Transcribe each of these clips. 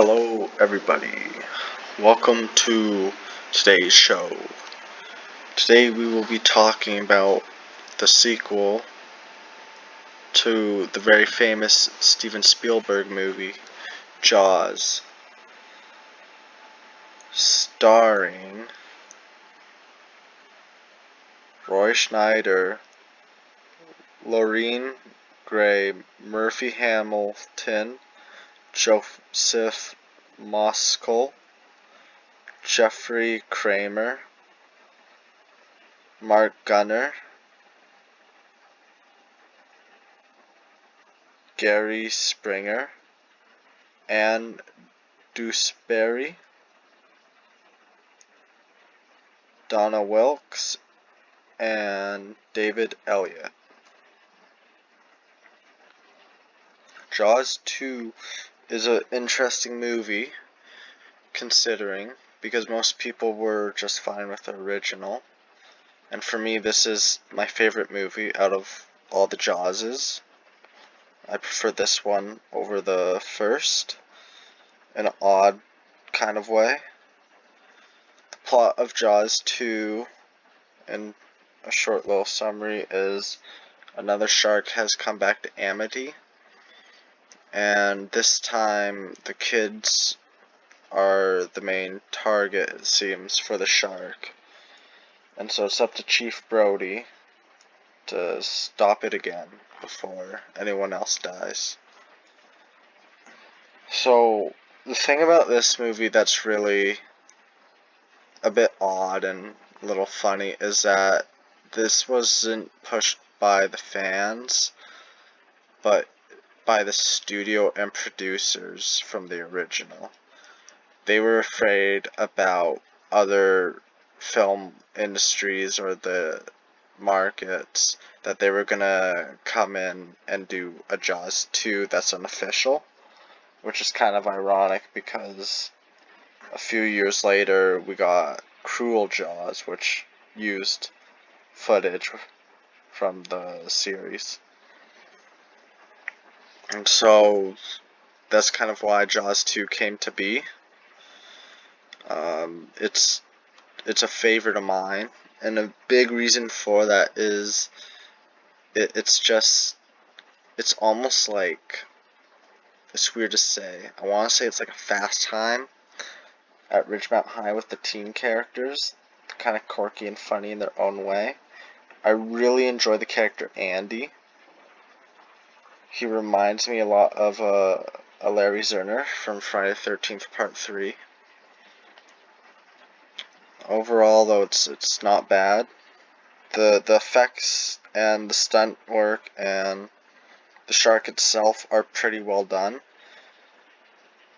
Hello everybody, welcome to today's show. Today we will be talking about the sequel to the very famous Steven Spielberg movie, Jaws, starring Roy Schneider, Lorraine Gray, Murphy Hamilton, Joseph Moskal, Jeffrey Kramer, Mark Gunner, Gary Springer, Anne Dewsbury, Donna Wilkes, and David Elliott. Jaws 2 is an interesting movie, considering, because most people were just fine with the original. And for me, this is my favorite movie out of all the Jawses. I prefer this one over the first, in an odd kind of way. The plot of Jaws 2, in a short little summary, is another shark has come back to Amity, and this time the kids are the main target, it seems, for the shark. And so it's up to Chief Brody to stop it again before anyone else dies. So the thing about this movie that's really a bit odd and a little funny is that this wasn't pushed by the fans, but by the studio and producers from the original. They were afraid about other film industries or the markets that they were gonna come in and do a Jaws 2 that's unofficial, which is kind of ironic because a few years later we got Cruel Jaws, which used footage from the series. And so that's kind of why Jaws 2 came to be. It's a favorite of mine, and a big reason for that is it's almost like, it's weird to say, I want to say it's like a Fast Time at Ridgemont High with the teen characters, kind of quirky and funny in their own way. I really enjoy the character Andy. He reminds me a lot of a Larry Zerner from Friday the 13th Part 3. Overall, though, it's not bad. The effects and the stunt work and the shark itself are pretty well done.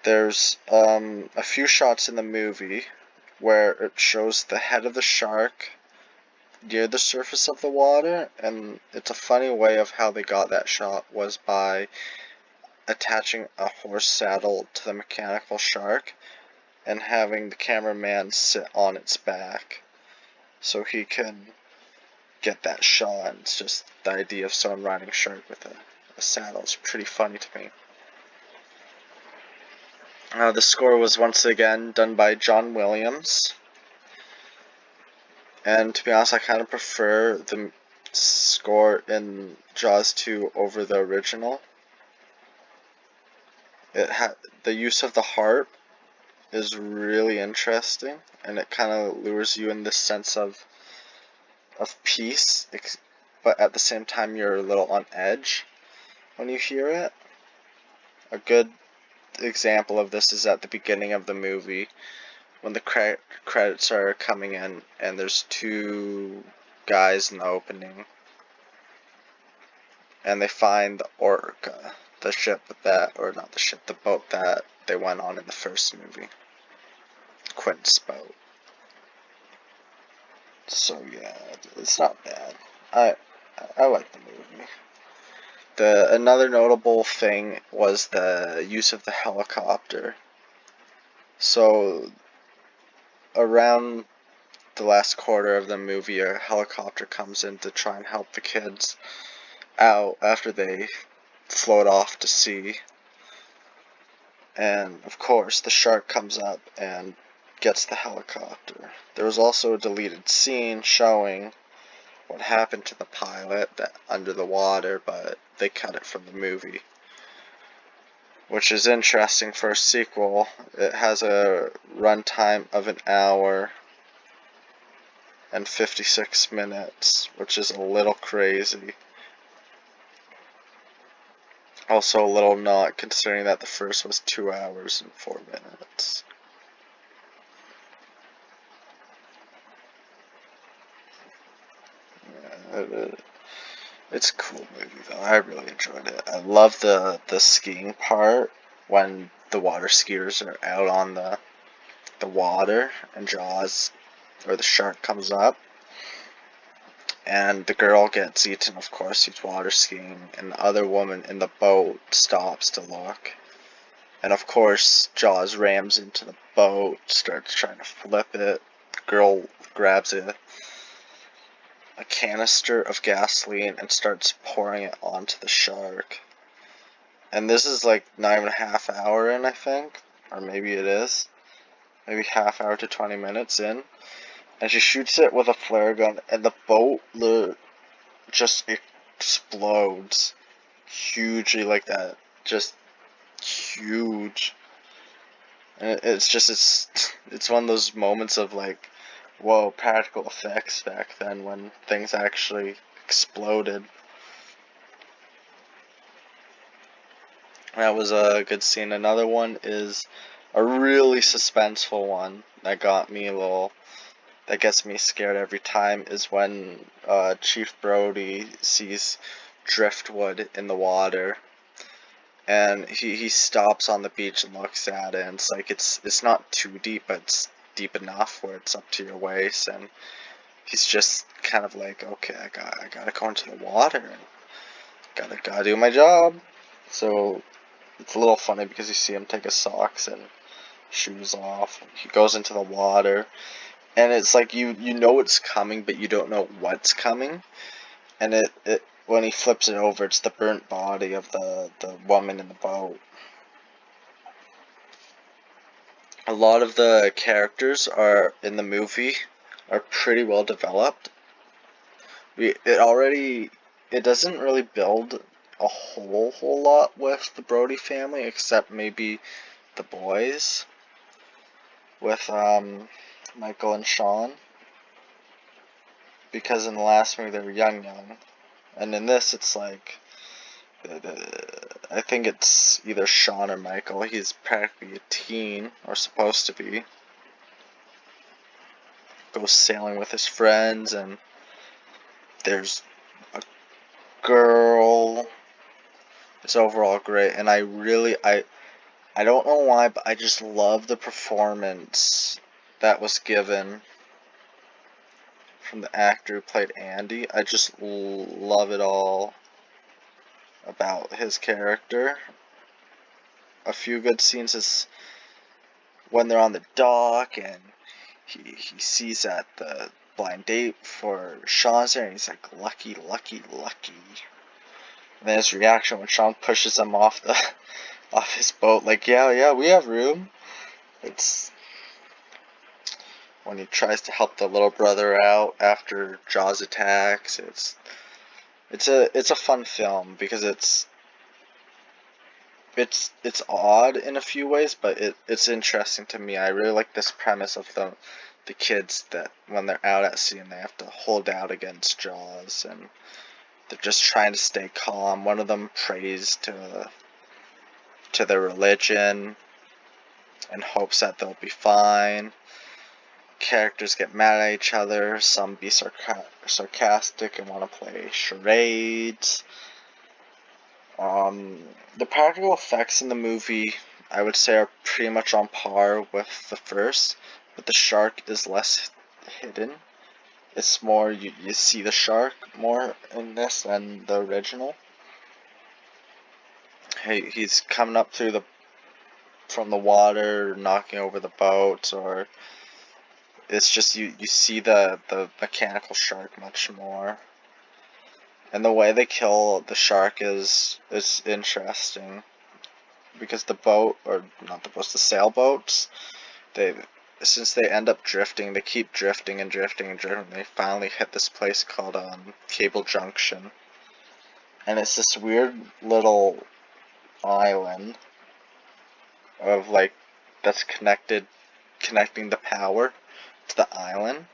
There's a few shots in the movie where it shows the head of the shark near the surface of the water, and it's a funny way of how they got that shot was by attaching a horse saddle to the mechanical shark and having the cameraman sit on its back so he can get that shot. And it's just the idea of someone riding a shark with a saddle is pretty funny to me. The score was once again done by John Williams, and to be honest, I kind of prefer the score in Jaws 2 over the original. The use of the harp is really interesting, and it kind of lures you in this sense of peace, but at the same time you're a little on edge when you hear it. A good example of this is at the beginning of the movie when the credits are coming in and there's two guys in the opening and they find the Orca, the ship that, or not the ship, the boat that they went on in the first movie, Quint's boat. So yeah, it's not bad. I like the movie. Another notable thing was the use of the helicopter. So around the last quarter of the movie, a helicopter comes in to try and help the kids out after they float off to sea. And of course, the shark comes up and gets the helicopter. There was also a deleted scene showing what happened to the pilot under the water, but they cut it from the movie, which is interesting for a sequel. It has a runtime of an hour and 56 minutes, which is a little crazy. Also a little not, considering that the first was 2 hours and 4 minutes. Yeah, it's a cool movie though. I really enjoyed it. I love the skiing part when the water skiers are out on the water and Jaws or the shark comes up and the girl gets eaten, of course, she's water skiing, and the other woman in the boat stops to look. And of course, Jaws rams into the boat, starts trying to flip it. The girl grabs a canister of gasoline and starts pouring it onto the shark. And this is like not even a half hour in, I think. Or maybe it is. Maybe half hour to 20 minutes in. And she shoots it with a flare gun, and the boat just explodes hugely like that. Just huge. And it's one of those moments of like, whoa, practical effects back then when things actually exploded. That was a good scene. Another one is a really suspenseful one that gets me scared every time, is when Chief Brody sees driftwood in the water, and he stops on the beach and looks at it, and it's like it's not too deep, but it's deep enough where it's up to your waist, and he's just kind of like, okay, I gotta go into the water and gotta do my job. So it's a little funny because you see him take his socks and shoes off. He goes into the water, and it's like you know it's coming, but you don't know what's coming. And it when he flips it over, it's the burnt body of the woman in the boat. A lot of the characters are in the movie are pretty well developed. It doesn't really build a whole lot with the Brody family, except maybe the boys with Michael and Sean, because in the last movie they were young, and in this it's like I think it's either Sean or Michael. He's practically a teen, or supposed to be. Goes sailing with his friends, and there's a girl. It's overall great, and I don't know why, but I just love the performance that was given from the actor who played Andy. I just love it all about his character. A few good scenes is when they're on the dock and he sees that the blind date for Sean's there, and he's like, lucky. And then his reaction when Sean pushes him off his boat, like, yeah, we have room. It's when he tries to help the little brother out after Jaws attacks. It's a fun film because it's odd in a few ways, but it's interesting to me. I really like this premise of the kids that when they're out at sea and they have to hold out against Jaws, and they're just trying to stay calm. One of them prays to their religion and hopes that they'll be fine. Characters get mad at each other. Some be sarcastic and want to play charades. The practical effects in the movie, I would say, are pretty much on par with the first, but the shark is less hidden. It's more, you see the shark more in this than the original. He's coming up from the water, knocking over the boats, or it's just you see the mechanical shark much more. And the way they kill the shark is interesting. because the boat, or not the boats, the sailboats, since they end up drifting, they keep drifting and drifting and drifting. They finally hit this place called Cable Junction, and it's this weird little island of like that's connecting the power to the island.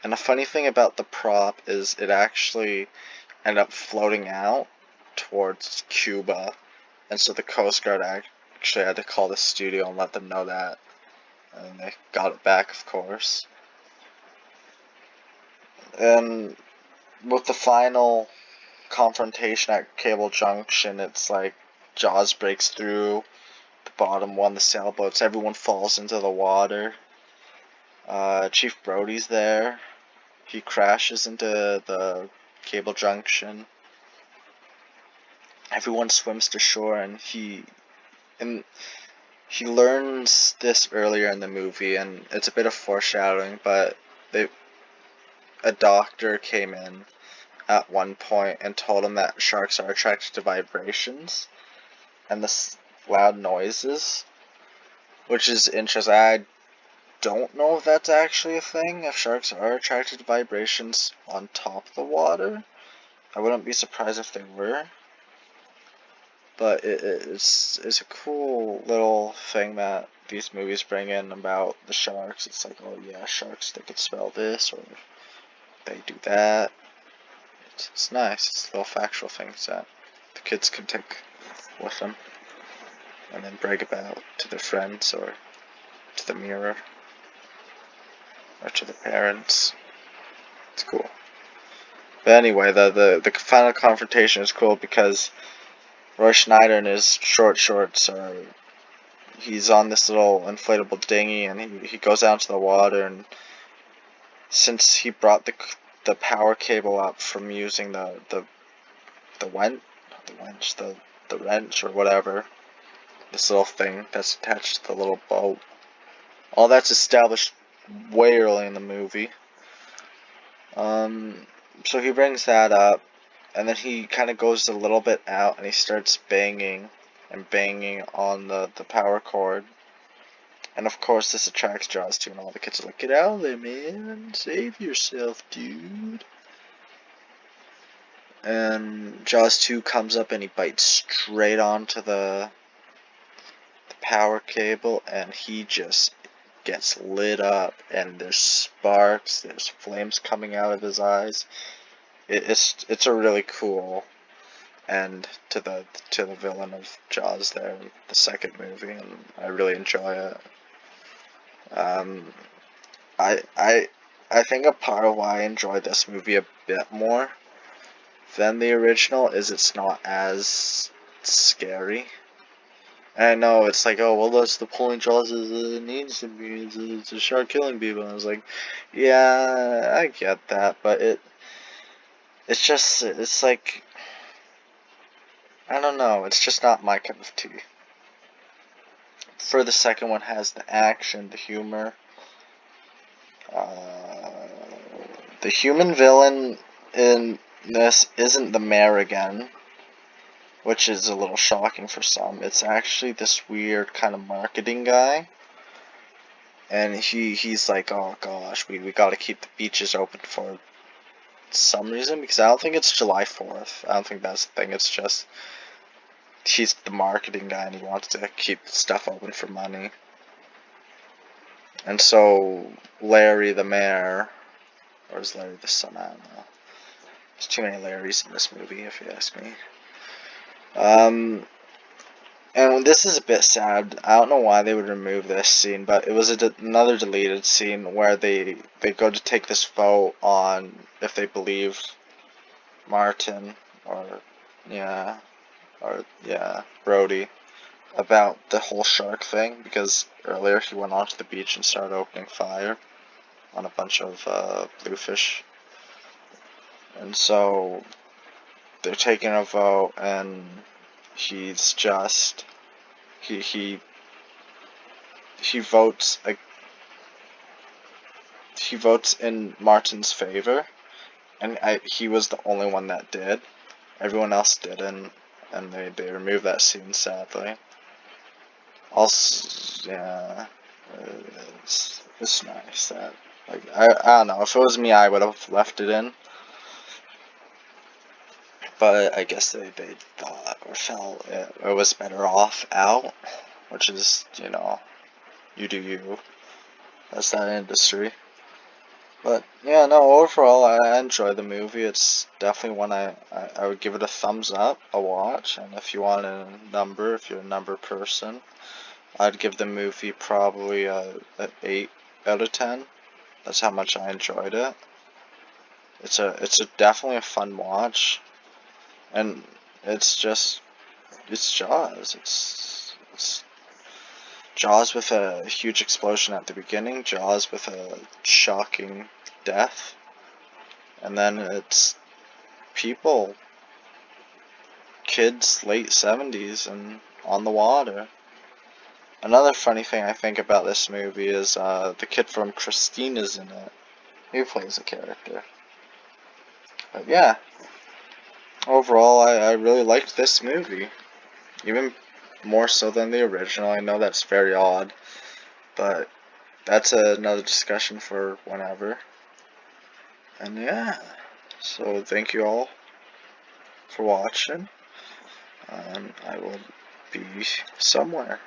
And the funny thing about the prop is it actually ended up floating out towards Cuba, and so the Coast Guard actually had to call the studio and let them know that, and they got it back, of course. And with the final confrontation at Cable Junction, it's like Jaws breaks through the bottom one, the sailboats, everyone falls into the water. Chief Brody's there. He crashes into the Cable Junction. Everyone swims to shore, and he learns this earlier in the movie, and it's a bit of foreshadowing, but a doctor came in at one point and told him that sharks are attracted to vibrations and the loud noises, which is interesting. I don't know if that's actually a thing, if sharks are attracted to vibrations on top of the water. I wouldn't be surprised if they were. But it's a cool little thing that these movies bring in about the sharks. It's like, oh yeah, sharks, they can smell this, or they do that. It's nice. It's little factual things that the kids can take with them and then brag about to their friends or to the mirror or to the parents. It's cool. But anyway, the final confrontation is cool because Roy Schneider in his short shorts he's on this little inflatable dinghy, and he goes out to the water, and since he brought the power cable up from using the wrench or whatever, this little thing that's attached to the little boat, all that's established way early in the movie. So he brings that up, and then he kind of goes a little bit out, and he starts banging on the power cord. And of course this attracts Jaws too, and all the kids are like, get out of there, man, save yourself, dude. And Jaws 2 comes up and he bites straight onto the power cable, and he just gets lit up, and there's sparks, there's flames coming out of his eyes. It's a really cool end to the villain of Jaws there, the second movie, and I really enjoy it. I think a part of why I enjoy this movie a bit more than the original is it's not as scary. And I know it's like, oh well, that's the point Jaws it needs to be. It's a shark killing people. And I was like, yeah, I get that, but it's like, I don't know. It's just not my cup of tea. For the second one, has the action, the humor. The human villain in this isn't the mayor again, which is a little shocking for some. It's actually this weird kind of marketing guy, and he's like, oh gosh, we gotta keep the beaches open for some reason, because I don't think it's July 4th. I don't think that's the thing. It's just he's the marketing guy and he wants to keep stuff open for money. And so Larry the mayor, or is Larry the son? I don't know. There's too many Larrys in this movie, if you ask me. And this is a bit sad. I don't know why they would remove this scene, but it was another deleted scene where they go to take this vote on if they believe Martin Brody about the whole shark thing, because earlier he went onto the beach and started opening fire on a bunch of bluefish. And so they're taking a vote, and he's just he votes in Martin's favor, and he was the only one that did. Everyone else didn't, and they removed that scene, sadly. Also, yeah, it's nice that, like, I don't know, if it was me, I would have left it in, but I guess they thought or felt it was better off out, which is, you know, you do you, that's that industry. But yeah, no, overall I enjoy the movie. It's definitely one I would give it a thumbs up, a watch, and if you want a number, if you're a number person, I'd give the movie probably a 8 out of 10. That's how much I enjoyed it. It's a definitely a fun watch, and it's Jaws. It's Jaws with a huge explosion at the beginning, Jaws with a shocking death, and then it's people, kids, late 70s and on the water. Another funny thing I think about this movie is the kid from Christine is in it. He plays a character. But yeah, overall I really liked this movie. Even more so than the original. I know that's very odd, but that's another discussion for whenever. And yeah, so thank you all for watching. I will be somewhere.